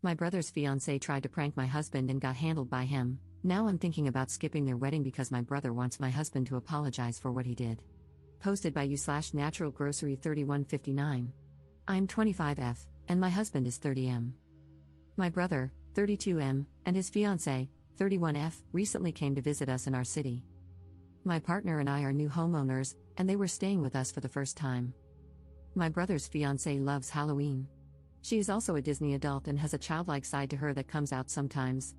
My brother's fiancée tried to prank my husband and got handled by him. Now I'm thinking about skipping their wedding because my brother wants my husband to apologize for what he did. Posted by you/Natural Grocery 3159. I'm 25F, and my husband is 30M. My brother, 32M, and his fiancée, 31F, recently came to visit us in our city. My partner and I are new homeowners, and they were staying with us for the first time. My brother's fiancée loves Halloween. She is also a Disney adult and has a childlike side to her that comes out sometimes.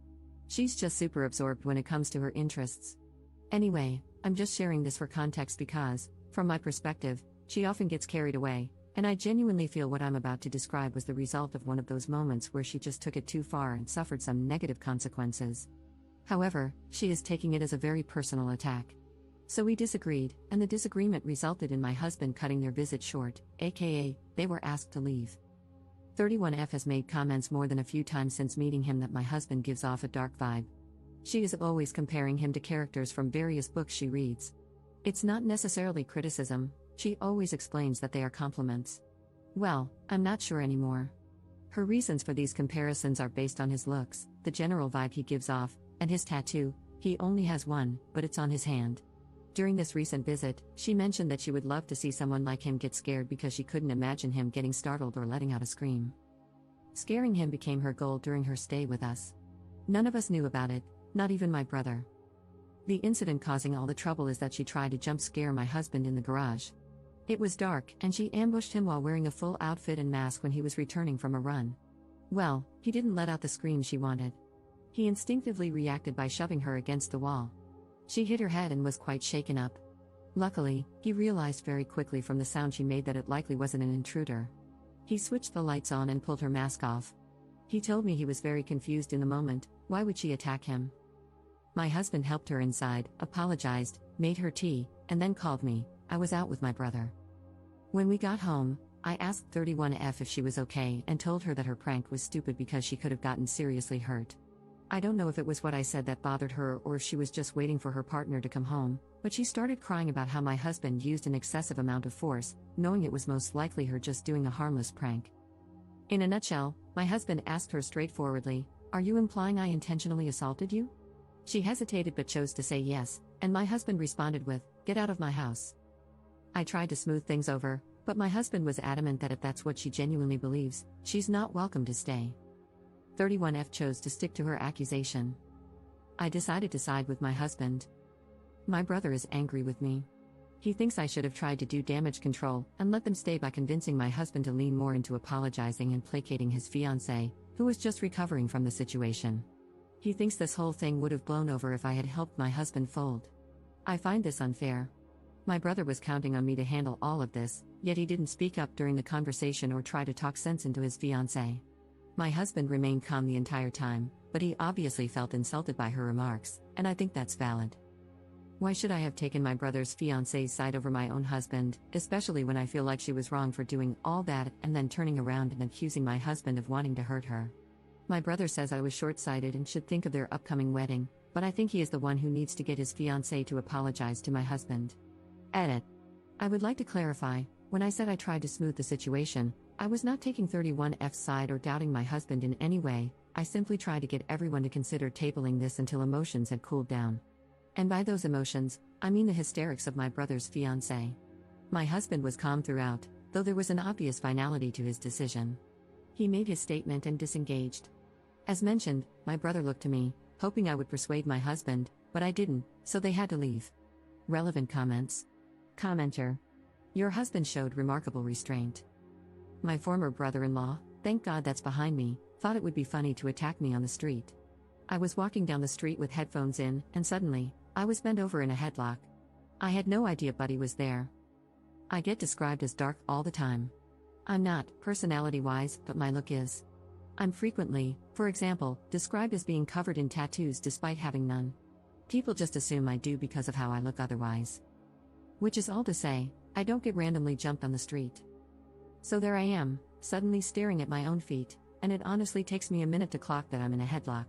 She's just super absorbed when it comes to her interests. Anyway, I'm just sharing this for context because, from my perspective, she often gets carried away, and I genuinely feel what I'm about to describe was the result of one of those moments where she just took it too far and suffered some negative consequences. However, she is taking it as a very personal attack. So we disagreed, and the disagreement resulted in my husband cutting their visit short, aka, they were asked to leave. 31F has made comments more than a few times since meeting him that my husband gives off a dark vibe. She is always comparing him to characters from various books she reads. It's not necessarily criticism, she always explains that they are compliments. Well, I'm not sure anymore. Her reasons for these comparisons are based on his looks, the general vibe he gives off, and his tattoo. He only has one, but it's on his hand. During this recent visit, she mentioned that she would love to see someone like him get scared because she couldn't imagine him getting startled or letting out a scream. Scaring him became her goal during her stay with us. None of us knew about it, not even my brother. The incident causing all the trouble is that she tried to jump scare my husband in the garage. It was dark, and she ambushed him while wearing a full outfit and mask when he was returning from a run. Well, he didn't let out the scream she wanted. He instinctively reacted by shoving her against the wall. She hit her head and was quite shaken up. Luckily, he realized very quickly from the sound she made that it likely wasn't an intruder. He switched the lights on and pulled her mask off. He told me he was very confused in the moment. Why would she attack him? My husband helped her inside, apologized, made her tea, and then called me. I was out with my brother. When we got home, I asked 31F if she was okay and told her that her prank was stupid because she could have gotten seriously hurt. I don't know if it was what I said that bothered her or if she was just waiting for her partner to come home, but she started crying about how my husband used an excessive amount of force, knowing it was most likely her just doing a harmless prank. In a nutshell, my husband asked her straightforwardly, "Are you implying I intentionally assaulted you?" She hesitated but chose to say yes, and my husband responded with, "Get out of my house." I tried to smooth things over, but my husband was adamant that if that's what she genuinely believes, she's not welcome to stay. 31F chose to stick to her accusation. I decided to side with my husband. My brother is angry with me. He thinks I should have tried to do damage control and let them stay by convincing my husband to lean more into apologizing and placating his fiancée, who was just recovering from the situation. He thinks this whole thing would have blown over if I had helped my husband fold. I find this unfair. My brother was counting on me to handle all of this, yet he didn't speak up during the conversation or try to talk sense into his fiancée. My husband remained calm the entire time, but he obviously felt insulted by her remarks, and I think that's valid. Why should I have taken my brother's fiancée's side over my own husband, especially when I feel like she was wrong for doing all that and then turning around and accusing my husband of wanting to hurt her? My brother says I was short-sighted and should think of their upcoming wedding, but I think he is the one who needs to get his fiancée to apologize to my husband. Edit. I would like to clarify, when I said I tried to smooth the situation, I was not taking 31F's side or doubting my husband in any way. I simply tried to get everyone to consider tabling this until emotions had cooled down. And by those emotions, I mean the hysterics of my brother's fiancée. My husband was calm throughout, though there was an obvious finality to his decision. He made his statement and disengaged. As mentioned, my brother looked to me, hoping I would persuade my husband, but I didn't, so they had to leave. Relevant comments. Commenter. Your husband showed remarkable restraint. My former brother-in-law, thank God that's behind me, thought it would be funny to attack me on the street. I was walking down the street with headphones in, and suddenly, I was bent over in a headlock. I had no idea Buddy was there. I get described as dark all the time. I'm not, personality-wise, but my look is. I'm frequently, for example, described as being covered in tattoos despite having none. People just assume I do because of how I look otherwise. Which is all to say, I don't get randomly jumped on the street. So there I am, suddenly staring at my own feet, and it honestly takes me a minute to clock that I'm in a headlock.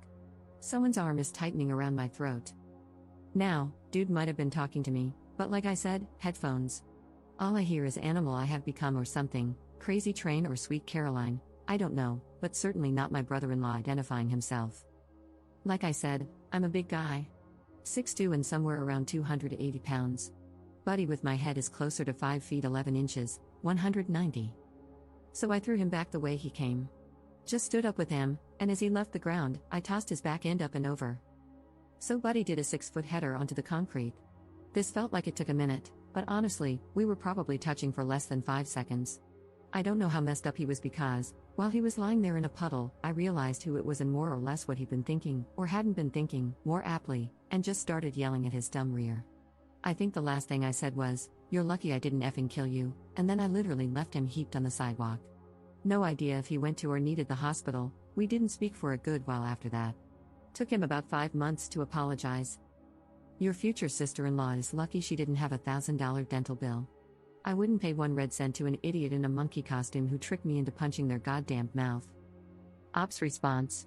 Someone's arm is tightening around my throat. Now, dude might have been talking to me, but like I said, headphones. All I hear is Animal I Have Become or something, Crazy Train or Sweet Caroline. I don't know, but certainly not my brother-in-law identifying himself. Like I said, I'm a big guy. 6'2" and somewhere around 280 pounds. Buddy with my head is closer to 5 feet 11 inches, 190. So I threw him back the way he came. Just stood up with him, and as he left the ground, I tossed his back end up and over. So Buddy did a 6-foot header onto the concrete. This felt like it took a minute, but honestly, we were probably touching for less than 5 seconds. I don't know how messed up he was because, while he was lying there in a puddle, I realized who it was and more or less what he'd been thinking, or hadn't been thinking, more aptly, and just started yelling at his dumb rear. I think the last thing I said was, "You're lucky I didn't effing kill you," and then I literally left him heaped on the sidewalk. No idea if he went to or needed the hospital. We didn't speak for a good while after that. Took him about 5 months to apologize. Your future sister-in-law is lucky she didn't have a $1,000 dental bill. I wouldn't pay 1 red cent to an idiot in a monkey costume who tricked me into punching their goddamn mouth. Ops response.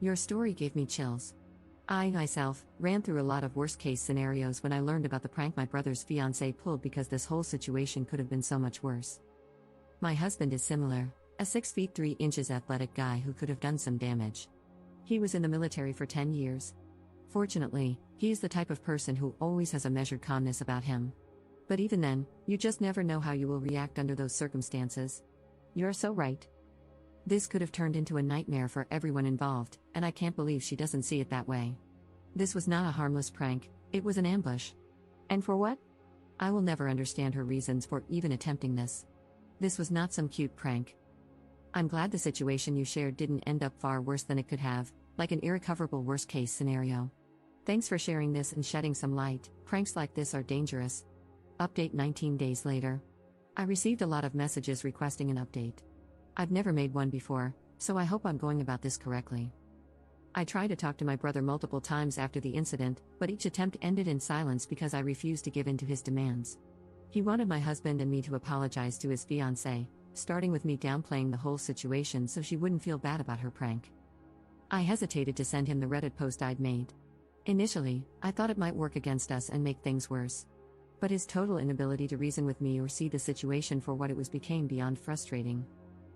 Your story gave me chills. I, myself, ran through a lot of worst-case scenarios when I learned about the prank my brother's fiancée pulled because this whole situation could have been so much worse. My husband is similar, a 6 feet 3 inches athletic guy who could have done some damage. He was in the military for 10 years. Fortunately, he is the type of person who always has a measured calmness about him. But even then, you just never know how you will react under those circumstances. You're so right. This could have turned into a nightmare for everyone involved, and I can't believe she doesn't see it that way. This was not a harmless prank, it was an ambush. And for what? I will never understand her reasons for even attempting this. This was not some cute prank. I'm glad the situation you shared didn't end up far worse than it could have, like an irrecoverable worst-case scenario. Thanks for sharing this and shedding some light. Pranks like this are dangerous. Update 19 days later. I received a lot of messages requesting an update. I've never made one before, so I hope I'm going about this correctly. I tried to talk to my brother multiple times after the incident, but each attempt ended in silence because I refused to give in to his demands. He wanted my husband and me to apologize to his fiancée, starting with me downplaying the whole situation so she wouldn't feel bad about her prank. I hesitated to send him the Reddit post I'd made. Initially, I thought it might work against us and make things worse. But his total inability to reason with me or see the situation for what it was became beyond frustrating.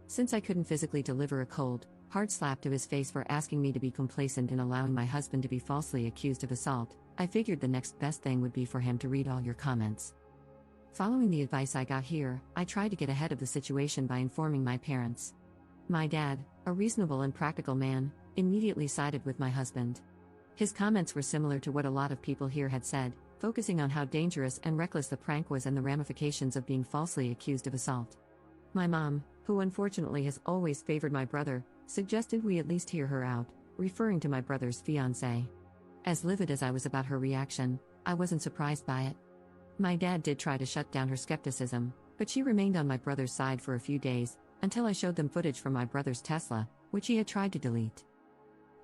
Since I couldn't physically deliver a cold, hard slap to his face for asking me to be complacent in allowing my husband to be falsely accused of assault, I figured the next best thing would be for him to read all your comments. Following the advice I got here, I tried to get ahead of the situation by informing my parents. My dad, a reasonable and practical man, immediately sided with my husband. His comments were similar to what a lot of people here had said, focusing on how dangerous and reckless the prank was and the ramifications of being falsely accused of assault. My mom, who unfortunately has always favored my brother, suggested we at least hear her out, referring to my brother's fiancée. As livid as I was about her reaction, I wasn't surprised by it. My dad did try to shut down her skepticism, but she remained on my brother's side for a few days, until I showed them footage from my brother's Tesla, which he had tried to delete.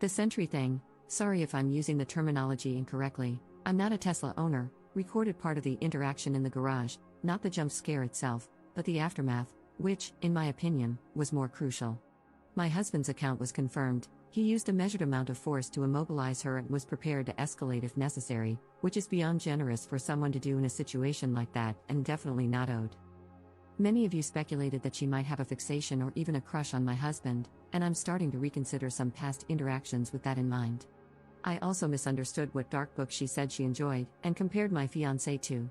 The Sentry thing, sorry if I'm using the terminology incorrectly, I'm not a Tesla owner, recorded part of the interaction in the garage, not the jump scare itself, but the aftermath, which, in my opinion, was more crucial. My husband's account was confirmed. He used a measured amount of force to immobilize her and was prepared to escalate if necessary, which is beyond generous for someone to do in a situation like that and definitely not owed. Many of you speculated that she might have a fixation or even a crush on my husband, and I'm starting to reconsider some past interactions with that in mind. I also misunderstood what dark book she said she enjoyed, and compared my fiancé to.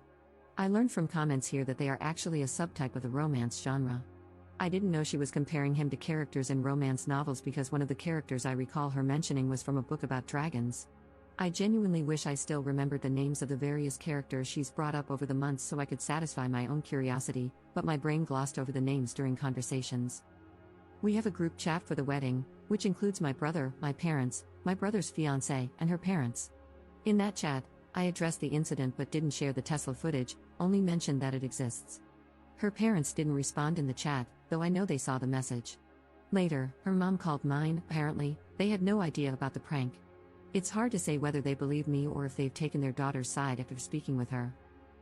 I learned from comments here that they are actually a subtype of the romance genre. I didn't know she was comparing him to characters in romance novels because one of the characters I recall her mentioning was from a book about dragons. I genuinely wish I still remembered the names of the various characters she's brought up over the months so I could satisfy my own curiosity, but my brain glossed over the names during conversations. We have a group chat for the wedding, which includes my brother, my parents, my brother's fiancée, and her parents. In that chat, I addressed the incident but didn't share the Tesla footage, only mentioned that it exists. Her parents didn't respond in the chat, though I know they saw the message. Later, her mom called mine. Apparently, they had no idea about the prank. It's hard to say whether they believe me or if they've taken their daughter's side after speaking with her.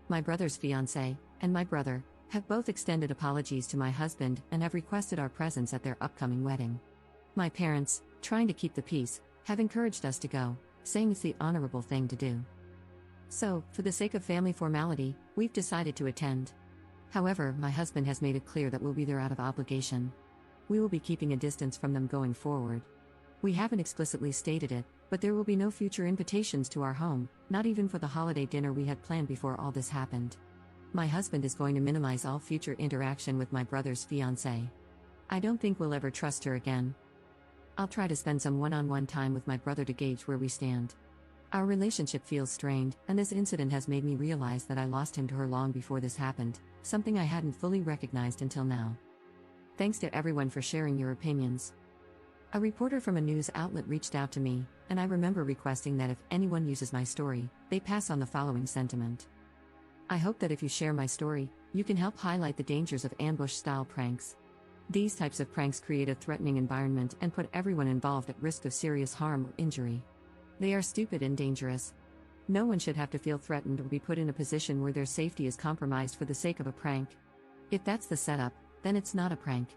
My brother's fiancée, and my brother, have both extended apologies to my husband and have requested our presence at their upcoming wedding. My parents, trying to keep the peace, have encouraged us to go, saying it's the honorable thing to do. So, for the sake of family formality, we've decided to attend. However, my husband has made it clear that we'll be there out of obligation. We will be keeping a distance from them going forward. We haven't explicitly stated it, but there will be no future invitations to our home, not even for the holiday dinner we had planned before all this happened. My husband is going to minimize all future interaction with my brother's fiancée. I don't think we'll ever trust her again. I'll try to spend some one-on-one time with my brother to gauge where we stand. Our relationship feels strained, and this incident has made me realize that I lost him to her long before this happened, something I hadn't fully recognized until now. Thanks to everyone for sharing your opinions. A reporter from a news outlet reached out to me, and I remember requesting that if anyone uses my story, they pass on the following sentiment. I hope that if you share my story, you can help highlight the dangers of ambush-style pranks. These types of pranks create a threatening environment and put everyone involved at risk of serious harm or injury. They are stupid and dangerous. No one should have to feel threatened or be put in a position where their safety is compromised for the sake of a prank. If that's the setup, then it's not a prank.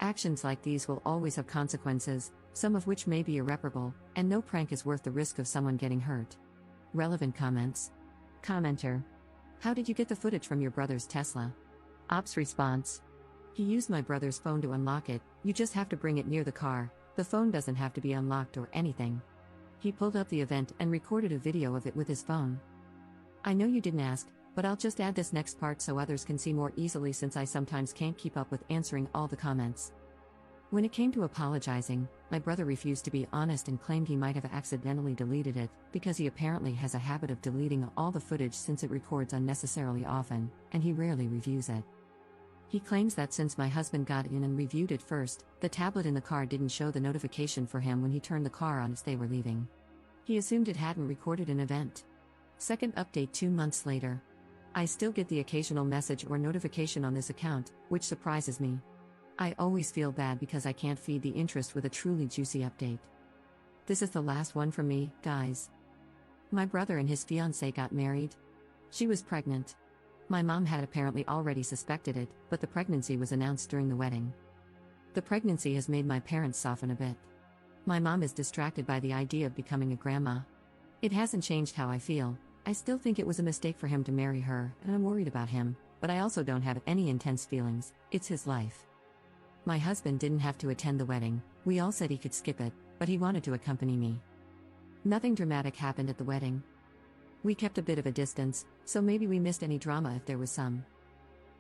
Actions like these will always have consequences, some of which may be irreparable, and no prank is worth the risk of someone getting hurt. Relevant comments. Commenter. How did you get the footage from your brother's Tesla? Ops response. He used my brother's phone to unlock it, you just have to bring it near the car, the phone doesn't have to be unlocked or anything. He pulled up the event and recorded a video of it with his phone. I know you didn't ask, but I'll just add this next part so others can see more easily since I sometimes can't keep up with answering all the comments. When it came to apologizing, my brother refused to be honest and claimed he might have accidentally deleted it, because he apparently has a habit of deleting all the footage since it records unnecessarily often, and he rarely reviews it. He claims that since my husband got in and reviewed it first, the tablet in the car didn't show the notification for him when he turned the car on as they were leaving. He assumed it hadn't recorded an event. Second update 2 months later. I still get the occasional message or notification on this account, which surprises me. I always feel bad because I can't feed the interest with a truly juicy update. This is the last one from me, guys. My brother and his fiancée got married. She was pregnant. My mom had apparently already suspected it, but the pregnancy was announced during the wedding. The pregnancy has made my parents soften a bit. My mom is distracted by the idea of becoming a grandma. It hasn't changed how I feel. I still think it was a mistake for him to marry her, and I'm worried about him, but I also don't have any intense feelings, it's his life. My husband didn't have to attend the wedding, we all said he could skip it, but he wanted to accompany me. Nothing dramatic happened at the wedding. We kept a bit of a distance, so maybe we missed any drama if there was some.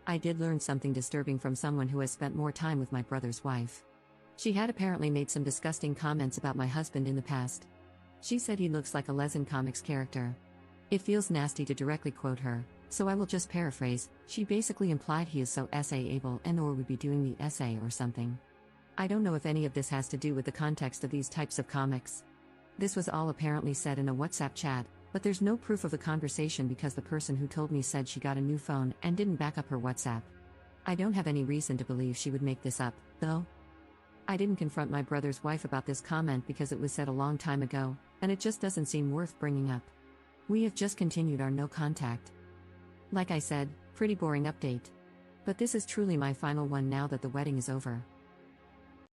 I did learn something disturbing from someone who has spent more time with my brother's wife. She had apparently made some disgusting comments about my husband in the past. She said he looks like a Lesson Comics character. It feels nasty to directly quote her, so I will just paraphrase. She basically implied he is so essay-able and/or would be doing the essay or something. I don't know if any of this has to do with the context of these types of comics. This was all apparently said in a WhatsApp chat, but there's no proof of the conversation because the person who told me said she got a new phone and didn't back up her WhatsApp. I don't have any reason to believe she would make this up, though. I didn't confront my brother's wife about this comment because it was said a long time ago, and it just doesn't seem worth bringing up. We have just continued our no contact. Like I said, pretty boring update. But this is truly my final one now that the wedding is over.